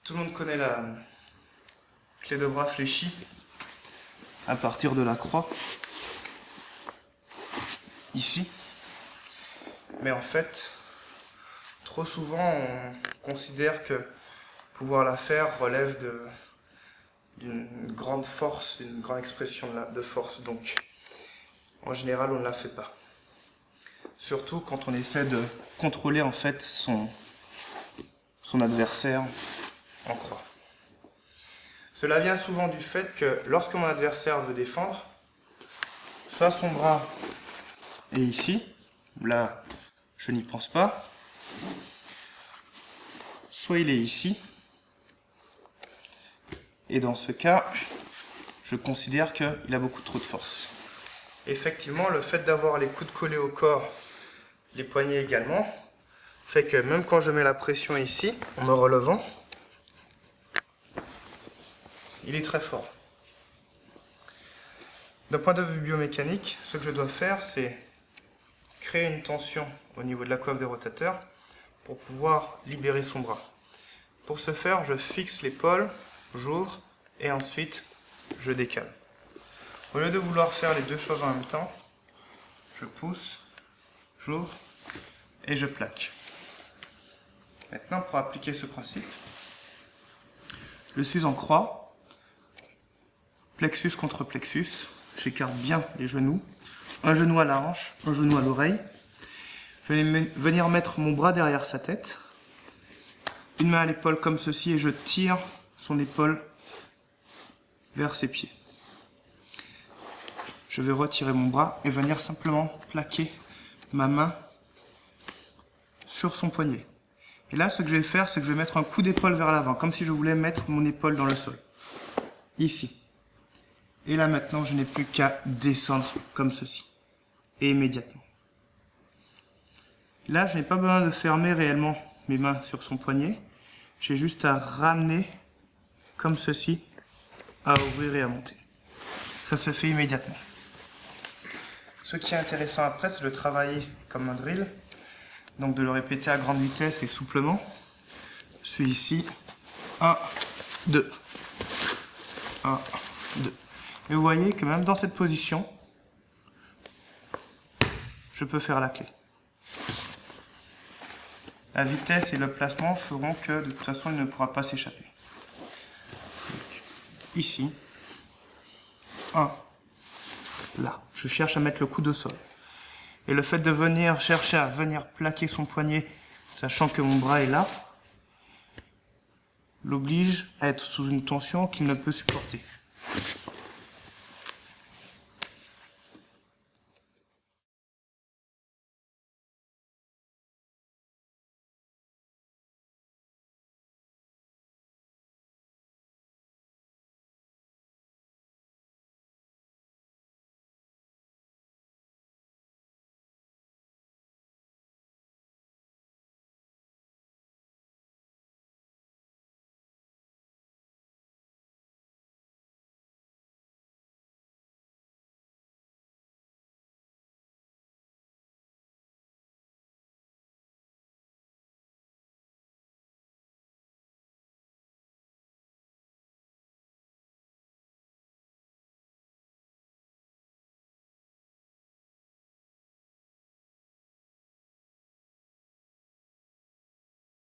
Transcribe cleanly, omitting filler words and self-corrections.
Tout le monde connaît la clé de bras fléchie à partir de la croix, ici. Mais en fait, trop souvent on considère que pouvoir la faire relève d'une grande force, d'une grande expression de force. Donc en général on ne la fait pas. Surtout quand on essaie de contrôler en fait son adversaire en croix. Cela vient souvent du fait que lorsque mon adversaire veut défendre, soit son bras est ici, là je n'y pense pas, soit il est ici, et dans ce cas, je considère qu'il a beaucoup trop de force. Effectivement, le fait d'avoir les coudes collés au corps, les poignets également, fait que même quand je mets la pression ici, en me relevant, il est très fort. D'un point de vue biomécanique, ce que je dois faire, c'est créer une tension au niveau de la coiffe des rotateurs pour pouvoir libérer son bras. Pour ce faire, je fixe l'épaule, j'ouvre et ensuite je décale. Au lieu de vouloir faire les deux choses en même temps, je pousse, j'ouvre et je plaque. Maintenant, pour appliquer ce principe, je suis en croix, plexus contre plexus, j'écarte bien les genoux, un genou à la hanche, un genou à l'oreille. Je vais venir mettre mon bras derrière sa tête, une main à l'épaule comme ceci et je tire son épaule vers ses pieds. Je vais retirer mon bras et venir simplement plaquer ma main sur son poignet. Et là, ce que je vais faire, c'est que je vais mettre un coup d'épaule vers l'avant, comme si je voulais mettre mon épaule dans le sol. Ici. Et là, maintenant, je n'ai plus qu'à descendre comme ceci. Et immédiatement. Là, je n'ai pas besoin de fermer réellement mes mains sur son poignet. J'ai juste à ramener, comme ceci, à ouvrir et à monter. Ça se fait immédiatement. Ce qui est intéressant après, c'est de travailler comme un drill. Donc de le répéter à grande vitesse et souplement. Je suis ici. 1, 2. 1, 2. Et vous voyez que même dans cette position, je peux faire la clé. La vitesse et le placement feront que de toute façon, il ne pourra pas s'échapper. Ici. 1. Là. Je cherche à mettre le coude au sol. Et le fait de venir chercher à venir plaquer son poignet, sachant que mon bras est là, l'oblige à être sous une tension qu'il ne peut supporter.